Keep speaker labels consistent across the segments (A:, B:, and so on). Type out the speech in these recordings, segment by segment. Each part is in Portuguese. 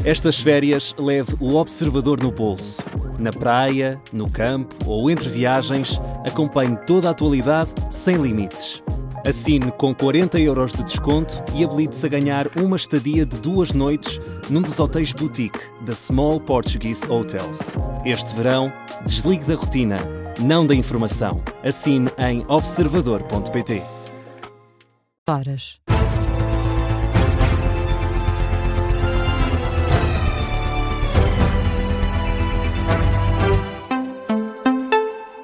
A: Estas férias leve o Observador no bolso. Na praia, no campo ou entre viagens, acompanhe toda a atualidade sem limites. Assine com 40 € de desconto e habilite-se a ganhar uma estadia de 2 noites num dos hotéis boutique da Small Portuguese Hotels. Este verão, desligue da rotina, não da informação. Assine em observador.pt.
B: Horas.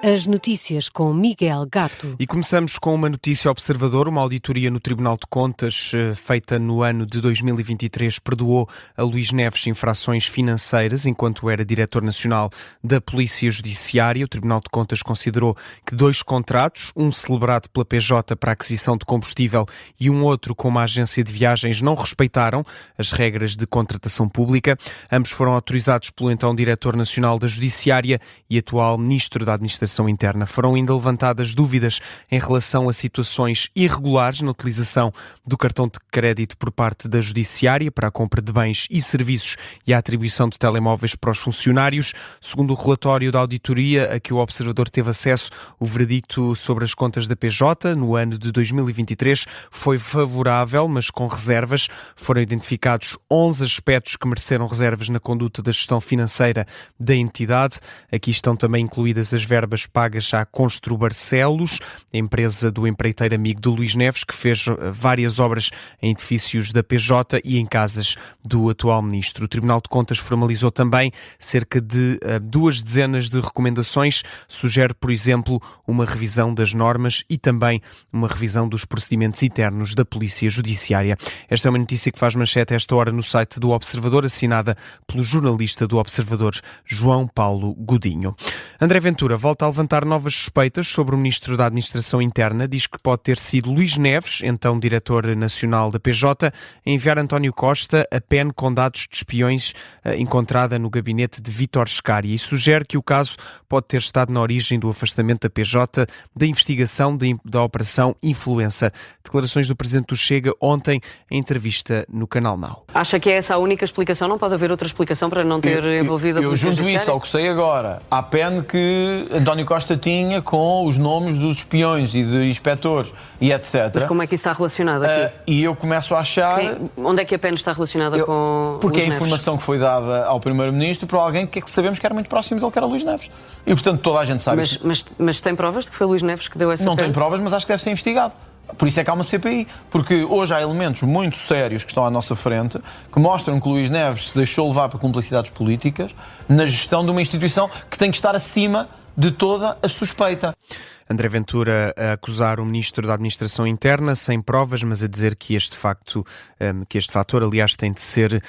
B: As notícias com Miguel Gato.
C: E começamos com uma notícia observador. Uma auditoria no Tribunal de Contas, feita no ano de 2023, perdoou a Luís Neves infrações financeiras enquanto era Diretor Nacional da Polícia Judiciária. O Tribunal de Contas considerou que 2 contratos, um celebrado pela PJ para a aquisição de combustível e um outro com uma agência de viagens, não respeitaram as regras de contratação pública. Ambos foram autorizados pelo então Diretor Nacional da Judiciária e atual Ministro da Administração Interna. Foram ainda levantadas dúvidas em relação a situações irregulares na utilização do cartão de crédito por parte da Judiciária para a compra de bens e serviços e a atribuição de telemóveis para os funcionários. Segundo o relatório da auditoria a que o Observador teve acesso, o veredicto sobre as contas da PJ no ano de 2023 foi favorável, mas com reservas. Foram identificados 11 aspectos que mereceram reservas na conduta da gestão financeira da entidade. Aqui estão também incluídas as verbas pagas à Constru Barcelos, a empresa do empreiteiro amigo de Luís Neves, que fez várias obras em edifícios da PJ e em casas do atual ministro. O Tribunal de Contas formalizou também cerca de 2 dezenas de recomendações. Sugere, por exemplo, uma revisão das normas e também uma revisão dos procedimentos internos da Polícia Judiciária. Esta é uma notícia que faz manchete a esta hora no site do Observador, assinada pelo jornalista do Observador, João Paulo Godinho. André Ventura volta a levantar novas suspeitas sobre o Ministro da Administração Interna. Diz que pode ter sido Luís Neves, então Diretor Nacional da PJ, a enviar António Costa a PEN com dados de espiões encontrada no gabinete de Vítor Scária, e sugere que o caso pode ter estado na origem do afastamento da PJ da investigação da Operação Influencer. Declarações do Presidente do Chega ontem em entrevista no Canal Now.
D: Acha que é essa a única explicação? Não pode haver outra explicação para não ter envolvido a Polícia Judiciária?
E: Eu junto isso ao que sei agora. À PEN que António Costa tinha com os nomes dos espiões e de inspectores e etc.
D: Mas como é que isso está relacionado aqui?
E: E eu começo a achar...
D: Onde é que a PEN está relacionada com
E: Porque
D: Luís
E: é a informação que foi dada ao Primeiro-Ministro por alguém que sabemos que era muito próximo dele, que era Luís Neves. E, portanto, toda a gente sabe isso.
D: Mas tem provas de que foi Luís Neves que deu essa
E: Não
D: PEN?
E: tem provas, mas acho que deve ser investigado. Por isso é que há uma CPI, porque hoje há elementos muito sérios que estão à nossa frente que mostram que Luís Neves se deixou levar por cumplicidades políticas na gestão de uma instituição que tem que estar acima de toda a suspeita.
C: André Ventura a acusar o Ministro da Administração Interna sem provas, mas a dizer que este fator, aliás, tem de ser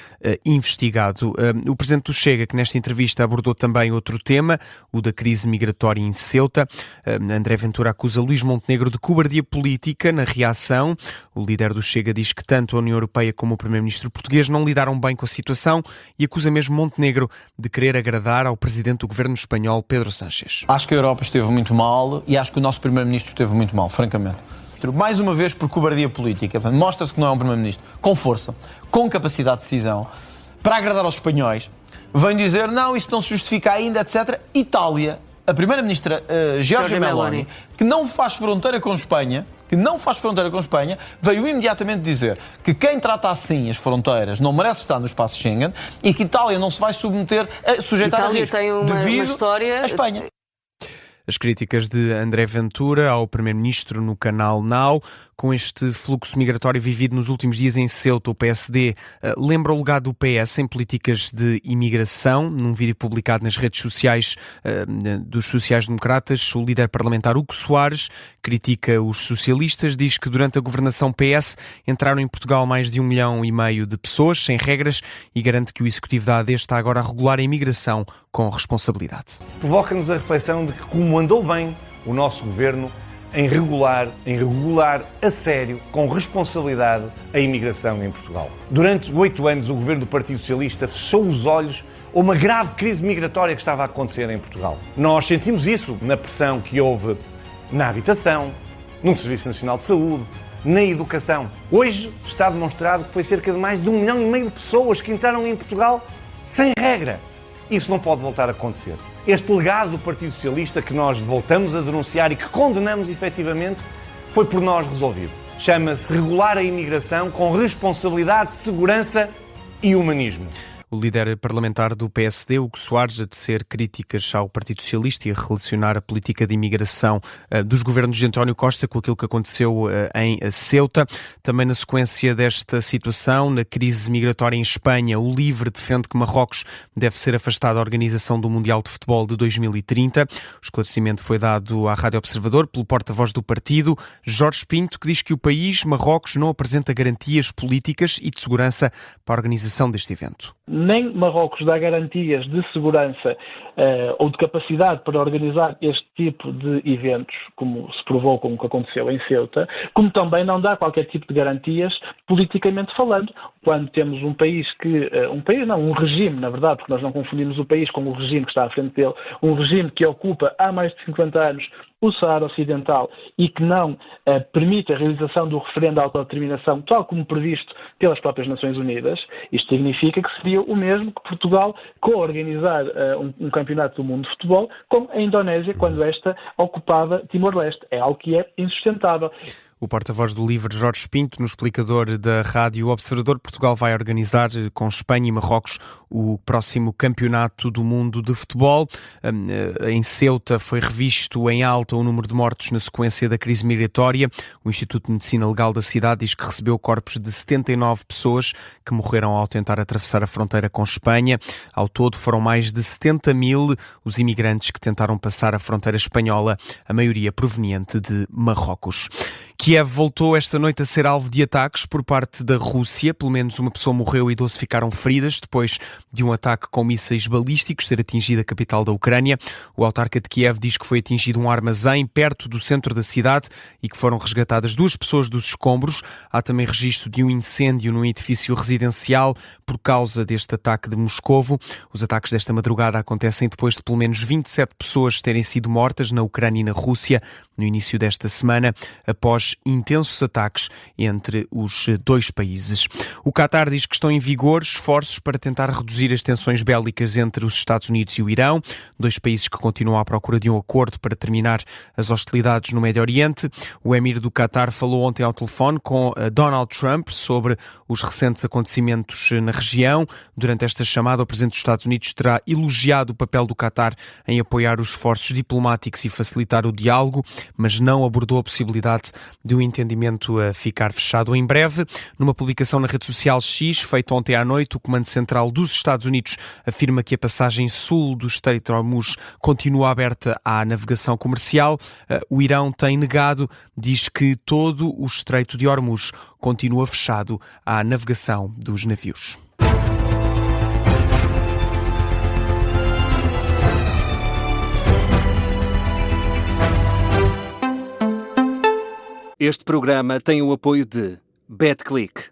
C: investigado. O Presidente do Chega, que nesta entrevista abordou também outro tema, o da crise migratória em Ceuta. André Ventura acusa Luís Montenegro de cobardia política na reação. O líder do Chega diz que tanto a União Europeia como o Primeiro-Ministro português não lidaram bem com a situação e acusa mesmo Montenegro de querer agradar ao Presidente do Governo espanhol, Pedro Sánchez.
E: Acho que a Europa esteve muito mal e acho que o nosso Primeiro-Ministro esteve muito mal, francamente. Mais uma vez por cobardia política. Mostra-se que não é um Primeiro-Ministro com força, com capacidade de decisão, para agradar aos espanhóis. Vem dizer, não, isso não se justifica ainda, etc. Itália, a Primeira-Ministra Giorgia Meloni, que não faz fronteira com Espanha, veio imediatamente dizer que quem trata assim as fronteiras não merece estar no espaço Schengen e que Itália não se vai submeter a sujeitar a risco devido
D: uma história...
E: à Espanha.
C: As críticas de André Ventura ao Primeiro-Ministro no Canal Now. Com este fluxo migratório vivido nos últimos dias em Ceuta, o PSD lembra o legado do PS em políticas de imigração. Num vídeo publicado nas redes sociais dos sociais-democratas, o líder parlamentar Hugo Soares critica os socialistas, diz que durante a governação PS entraram em Portugal mais de 1,5 milhão de pessoas sem regras e garante que o executivo da AD está agora a regular a imigração com responsabilidade.
F: Provoca-nos a reflexão de que como andou bem o nosso governo em regular a sério, com responsabilidade, a imigração em Portugal. Durante 8 anos, o governo do Partido Socialista fechou os olhos a uma grave crise migratória que estava a acontecer em Portugal. Nós sentimos isso na pressão que houve na habitação, no Serviço Nacional de Saúde, na educação. Hoje está demonstrado que foi cerca de mais de 1,5 milhão de pessoas que entraram em Portugal sem regra. Isso não pode voltar a acontecer. Este legado do Partido Socialista que nós voltamos a denunciar e que condenamos efetivamente foi por nós resolvido. Chama-se regular a imigração com responsabilidade, segurança e humanismo.
C: O líder parlamentar do PSD, Hugo Soares, a tecer críticas ao Partido Socialista e a relacionar a política de imigração dos governos de António Costa com aquilo que aconteceu em Ceuta. Também na sequência desta situação, na crise migratória em Espanha, o LIVRE defende que Marrocos deve ser afastado da organização do Mundial de Futebol de 2030. O esclarecimento foi dado à Rádio Observador pelo porta-voz do partido, Jorge Pinto, que diz que o país, Marrocos, não apresenta garantias políticas e de segurança para a organização deste evento.
G: Nem Marrocos dá garantias de segurança ou de capacidade para organizar este tipo de eventos, como se provou com o que aconteceu em Ceuta, como também não dá qualquer tipo de garantias politicamente falando, quando temos um regime, na verdade, porque nós não confundimos o país com o regime que está à frente dele, um regime que ocupa há mais de 50 anos o Saara Ocidental e que não permite a realização do referendo à autodeterminação, tal como previsto pelas próprias Nações Unidas. Isto significa que seria o mesmo que Portugal co-organizar um campeonato do mundo de futebol com a Indonésia, quando esta ocupava Timor-Leste. É algo que é insustentável.
C: O porta-voz do LIVRE, Jorge Pinto, no explicador da Rádio Observador, Portugal vai organizar com Espanha e Marrocos o próximo Campeonato do Mundo de Futebol. Em Ceuta foi revisto em alta o número de mortos na sequência da crise migratória. O Instituto de Medicina Legal da cidade diz que recebeu corpos de 79 pessoas que morreram ao tentar atravessar a fronteira com Espanha. Ao todo foram mais de 70 mil os imigrantes que tentaram passar a fronteira espanhola, a maioria proveniente de Marrocos. Kiev voltou esta noite a ser alvo de ataques por parte da Rússia. Pelo menos uma pessoa morreu e 12 ficaram feridas depois de um ataque com mísseis balísticos ter atingido a capital da Ucrânia. O autarca de Kiev diz que foi atingido um armazém perto do centro da cidade e que foram resgatadas 2 pessoas dos escombros. Há também registro de um incêndio num edifício residencial por causa deste ataque de Moscovo. Os ataques desta madrugada acontecem depois de pelo menos 27 pessoas terem sido mortas na Ucrânia e na Rússia no início desta semana, após intensos ataques entre os 2 países. O Qatar diz que estão em vigor esforços para tentar reduzir as tensões bélicas entre os Estados Unidos e o Irão, 2 países que continuam à procura de um acordo para terminar as hostilidades no Médio Oriente. O emir do Qatar falou ontem ao telefone com Donald Trump sobre os recentes acontecimentos na região. Durante esta chamada, o presidente dos Estados Unidos terá elogiado o papel do Qatar em apoiar os esforços diplomáticos e facilitar o diálogo, mas não abordou a possibilidade de um entendimento a ficar fechado em breve. Numa publicação na rede social X, feita ontem à noite, o Comando Central dos Estados Unidos afirma que a passagem sul do Estreito de Hormuz continua aberta à navegação comercial. O Irão tem negado, diz que todo o Estreito de Hormuz continua fechado à navegação dos navios.
A: Este programa tem o apoio de BetClick.